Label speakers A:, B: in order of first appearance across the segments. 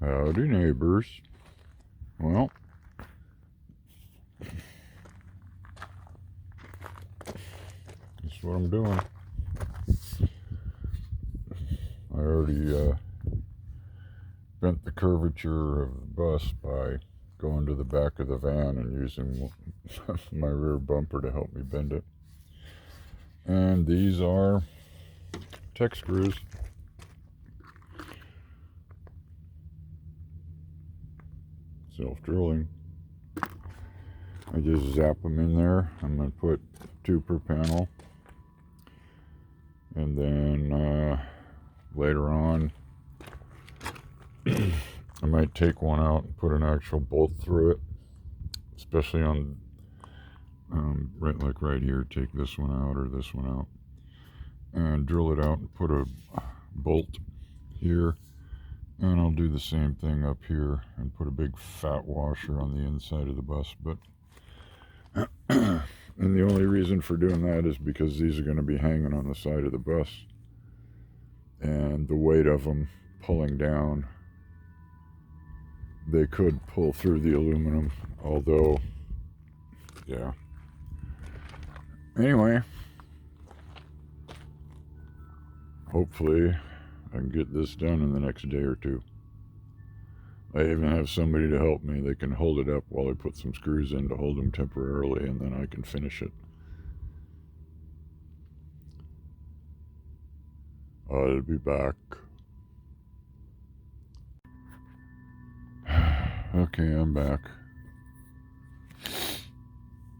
A: Howdy, neighbors. Well, that's what I'm doing. I already bent the curvature of the bus by going to the back of the van and using my rear bumper to help me bend it. And these are tech screws. Self-drilling. I just zap them in there. I'm going to put 2 per panel. And then later on, I might take one out and put an actual bolt through it. Especially on, right here, take this one out or this one out. And drill it out and put a bolt here. And I'll do the same thing up here and put a big fat washer on the inside of the bus. But and the only reason for doing that is because these are going to be hanging on the side of the bus. And the weight of them pulling down, they could pull through the aluminum. Although, yeah. Anyway, hopefully I can get this done in the next day or 2. I even have somebody to help me. They can hold it up while I put some screws in to hold them temporarily, and then I can finish it. I'll be back. Okay, I'm back.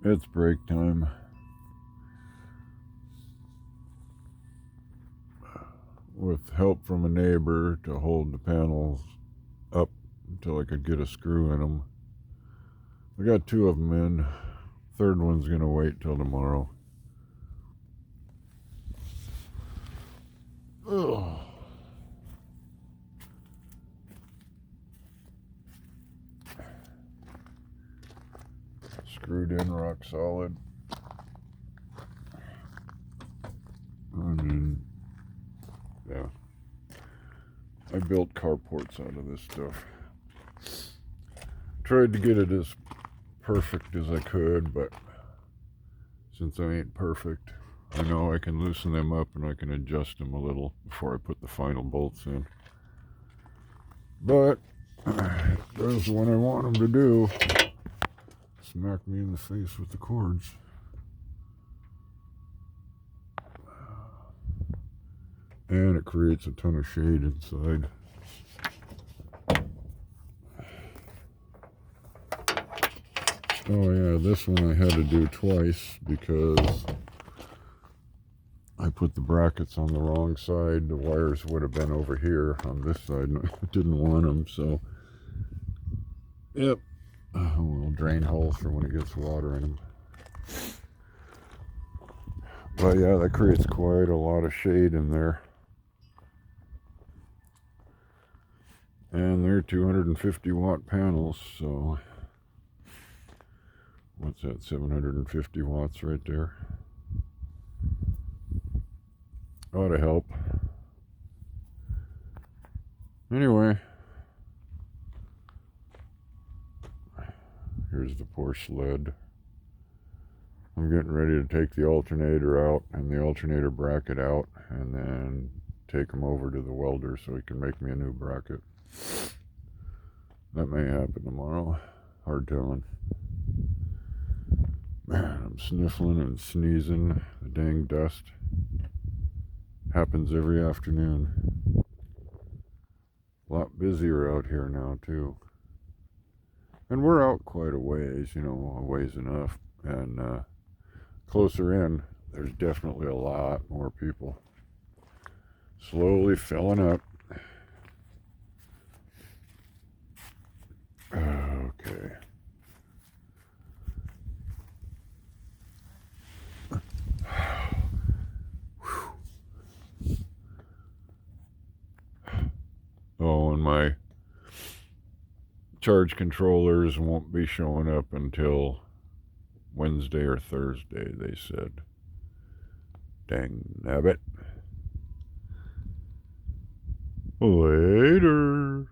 A: It's break time. With help from a neighbor to hold the panels up until I could get a screw in them. I got 2 of them in. Third one's gonna wait till tomorrow. Ugh. Screwed in rock solid. And yeah, I built carports out of this stuff. Tried to get it as perfect as I could, but since I ain't perfect, I know I can loosen them up and I can adjust them a little before I put the final bolts in. But that's what I want them to do. Smack me in the face with the cords. And it creates a ton of shade inside. Oh yeah, this one I had to do twice because I put the brackets on the wrong side. The wires would have been over here on this side, and I didn't want them, so yep. A little drain holes for when it gets water in them. But yeah, that creates quite a lot of shade in there. And they're 250 watt panels, so what's that, 750 watts right there? Ought to help. Anyway, here's the poor sled. I'm getting ready to take the alternator out and the alternator bracket out and then take them over to the welder so he can make me a new bracket. That may happen tomorrow. Hard telling. Man, I'm sniffling and sneezing. The dang dust happens every afternoon. A lot busier out here now too. And we're out quite a ways, a ways enough. And closer in, there's definitely a lot more people. Slowly filling up. Okay. Oh, and my charge controllers won't be showing up until Wednesday or Thursday, they said. Dang nabbit. Later.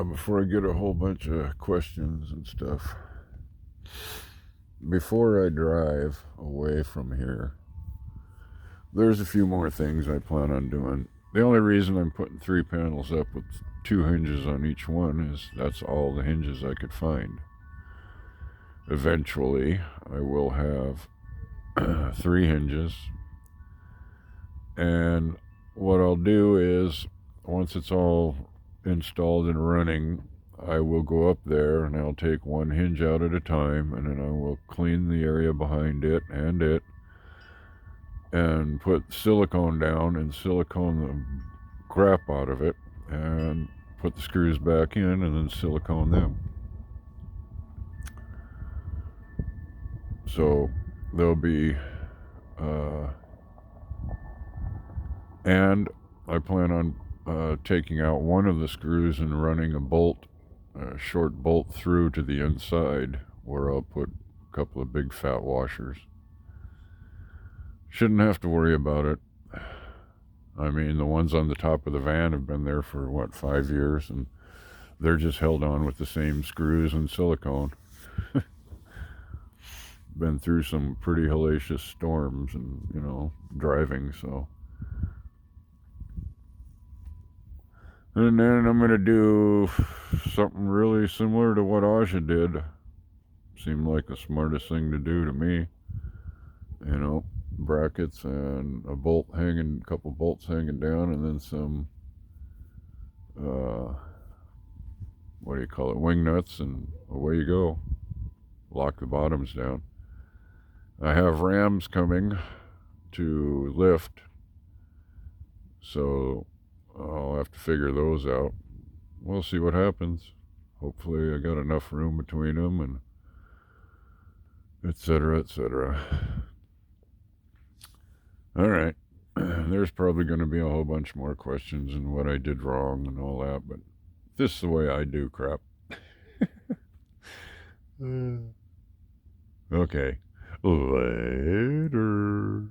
A: before I get a whole bunch of questions and stuff. Before I drive away from here, there's a few more things I plan on doing. The only reason I'm putting 3 panels up with 2 hinges on each one is that's all the hinges I could find. Eventually, I will have 3 hinges, and what I'll do is, once it's all installed and running, I will go up there and I'll take one hinge out at a time, and then I will clean the area behind it and put silicone down and silicone the crap out of it, and put the screws back in and then silicone them. So there'll be and I plan on taking out one of the screws and running a short bolt through to the inside, where I'll put a couple of big fat washers. Shouldn't have to worry about it. I mean, the ones on the top of the van have been there for 5 years, and they're just held on with the same screws and silicone. Been through some pretty hellacious storms and, driving, so. And then I'm going to do something really similar to what Aja did. Seemed like the smartest thing to do to me. Brackets and a couple bolts hanging down, and then some, wing nuts, and away you go. Lock the bottoms down. I have rams coming to lift, so I'll have to figure those out. We'll see what happens. Hopefully I got enough room between them, and etc., etc. All right. There's probably going to be a whole bunch more questions and what I did wrong and all that, but this is the way I do crap. Okay. Later.